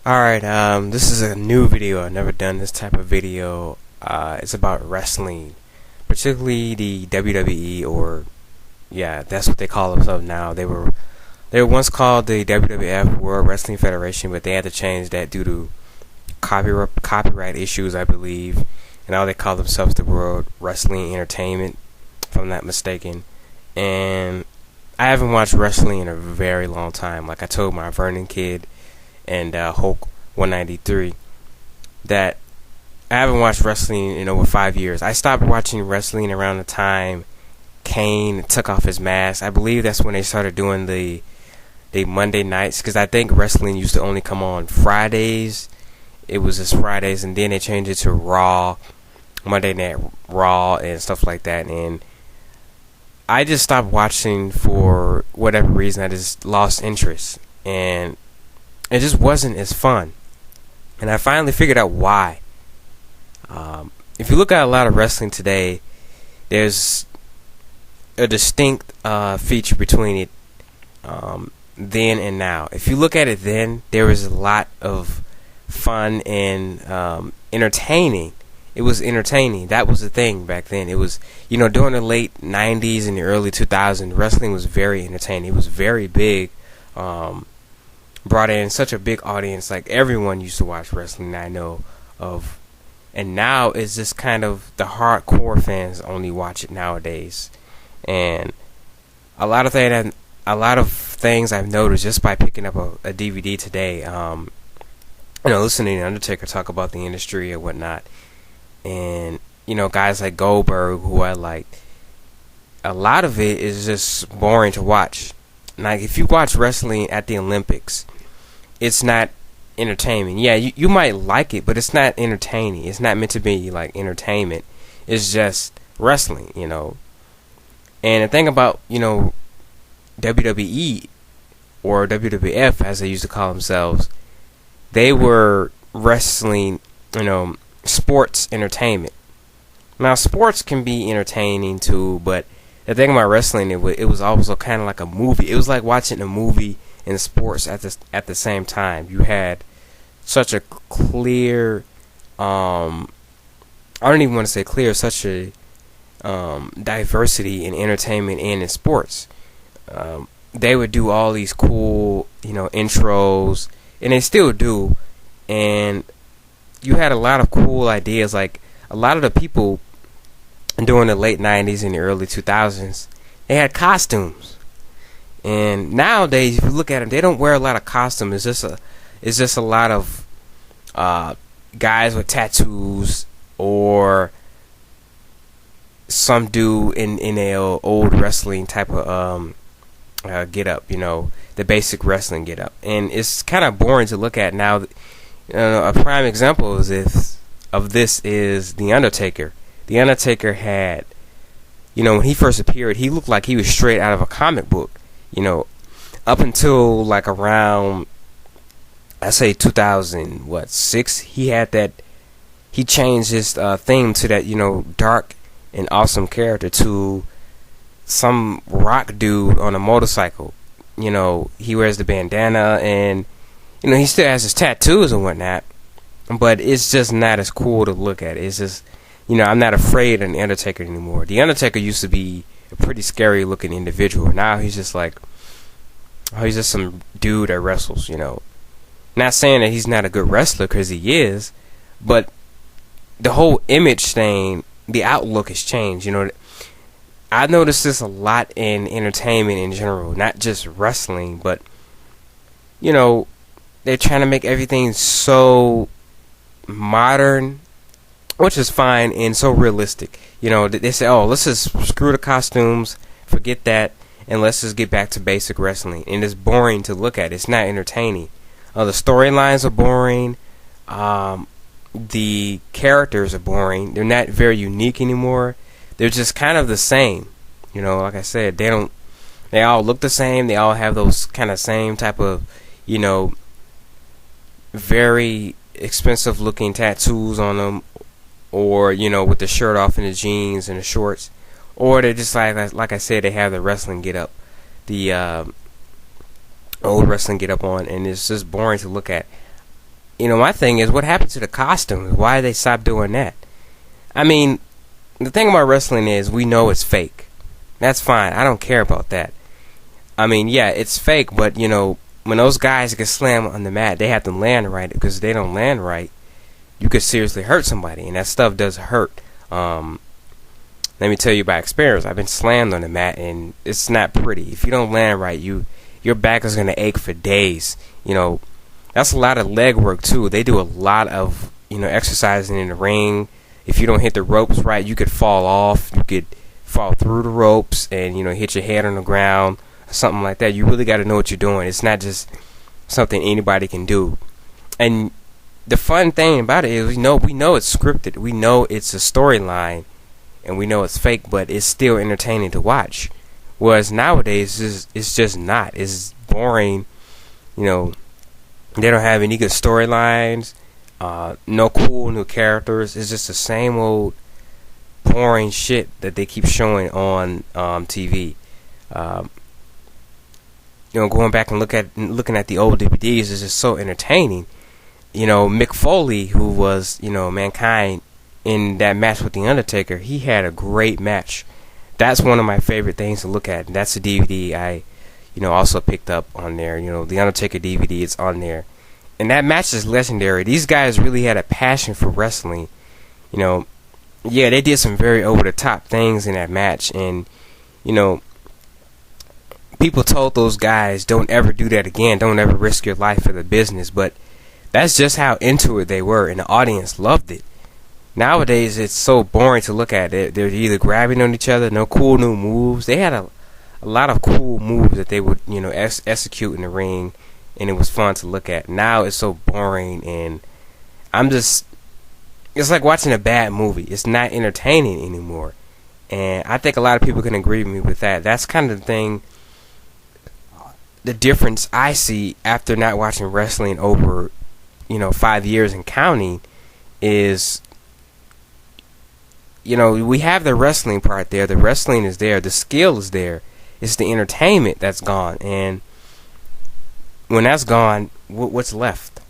Alright, this is a new video. I've never done this type of video. It's about wrestling, particularly the WWE, or yeah, that's what they call themselves now. They were once called the WWF, World Wrestling Federation, but they had to change that due to copyright issues, I believe. And now they call themselves the World Wrestling Entertainment, if I'm not mistaken. And I haven't watched wrestling in a very long time. Like I told my Vernon kid and Hulk 193 that I haven't watched wrestling in over 5 years. I stopped watching wrestling around the time Kane took off his mask. I believe that's when they started doing the Monday nights, because I think wrestling used to only come on Fridays. It was just Fridays, and then they changed it to Raw, Monday Night Raw, and stuff like that. And I just stopped watching for whatever reason. I just lost interest, and it just wasn't as fun. And I finally figured out why. If you look at a lot of wrestling today, there's a distinct feature between it then and now. If you look at it then, there was a lot of fun and entertaining. It was entertaining. That was the thing back then. It was, during the late 90s and the early 2000s, wrestling was very entertaining. It was very big. Brought in such a big audience. Like, everyone used to watch wrestling I know of. And now it's just kind of the hardcore fans only watch it nowadays. And a lot of things I've noticed just by picking up a DVD today, listening to Undertaker talk about the industry and whatnot. And, guys like Goldberg, who I like, a lot of it is just boring to watch. Like, if you watch wrestling at the Olympics, it's not entertainment. Yeah, you might like it, but it's not entertaining. It's not meant to be like entertainment. It's just wrestling, And the thing about, WWE or WWF, as they used to call themselves, they were wrestling, sports entertainment. Now, sports can be entertaining too, but the thing about wrestling, it was also kind of like a movie. It was like watching a movie and sports at the same time. You had such a clear, I don't even want to say clear, such a diversity in entertainment and in sports. They would do all these cool, intros, and they still do. And you had a lot of cool ideas. Like, a lot of the people during the late 90s and the early 2000s, they had costumes. And nowadays, if you look at them, they don't wear a lot of costumes. It's just a lot of guys with tattoos, or some dude in a old wrestling type of get up, the basic wrestling get up, and it's kind of boring to look at now. A prime example of this is the Undertaker. The Undertaker had, when he first appeared, he looked like he was straight out of a comic book. Up until like around, I say 2006, he changed his theme to that, dark and awesome character, to some rock dude on a motorcycle. He wears the bandana, and he still has his tattoos and whatnot, but it's just not as cool to look at. It's just, I'm not afraid of the Undertaker anymore. The Undertaker used to be a pretty scary looking individual. Now he's just like, he's just some dude that wrestles. Not saying that he's not a good wrestler, because he is, but the whole image thing, the outlook has changed. I noticed this a lot in entertainment in general, not just wrestling, but they're trying to make everything so modern, which is fine, and so realistic. They say, oh, let's just screw the costumes, forget that, and let's just get back to basic wrestling. And it's boring to look at. It's not entertaining. The storylines are boring. The characters are boring. They're not very unique anymore. They're just kind of the same. Like I said, they all look the same. They all have those kind of same type of, very expensive looking tattoos on them, or with the shirt off and the jeans and the shorts, or they're just like I said, they have the wrestling get up, the old wrestling get up on, and it's just boring to look at. my thing is, what happened to the costumes? Why did they stop doing that? I mean, the thing about wrestling is we know it's fake. That's fine. I don't care about that. I mean, yeah, it's fake, but when those guys get slammed on the mat, they have to land right, because if they don't land right, you could seriously hurt somebody, and that stuff does hurt. Let me tell you by experience, I've been slammed on the mat, and it's not pretty. If you don't land right, your back is going to ache for days. That's a lot of leg work too. They do a lot of exercising in the ring. If you don't hit the ropes right, you could fall off. You could fall through the ropes and hit your head on the ground, or something like that. You really got to know what you're doing. It's not just something anybody can do. And the fun thing about it is we know it's scripted. We know it's a storyline, and we know it's fake, but it's still entertaining to watch. Whereas nowadays, it's just not. It's boring. They don't have any good storylines. No cool new characters. It's just the same old boring shit that they keep showing on TV. Going back and looking at the old DVDs is just so entertaining. Mick Foley, who was Mankind in that match with The Undertaker, he had a great match. That's one of my favorite things to look at. And that's a DVD I also picked up on there. The Undertaker DVD is on there. And that match is legendary. These guys really had a passion for wrestling. Yeah, they did some very over-the-top things in that match. And, people told those guys, don't ever do that again. Don't ever risk your life for the business. But that's just how into it they were. And the audience loved it. Nowadays, it's so boring to look at. They're either grabbing on each other, no cool new moves. They had a lot of cool moves that they would, execute in the ring, and it was fun to look at. Now it's so boring, and it's like watching a bad movie. It's not entertaining anymore. And I think a lot of people can agree with me with that. That's kind of the thing, the difference I see after not watching wrestling over, 5 years and counting is, we have the wrestling part there. The wrestling is there. The skill is there. It's the entertainment that's gone. And when that's gone, what's left?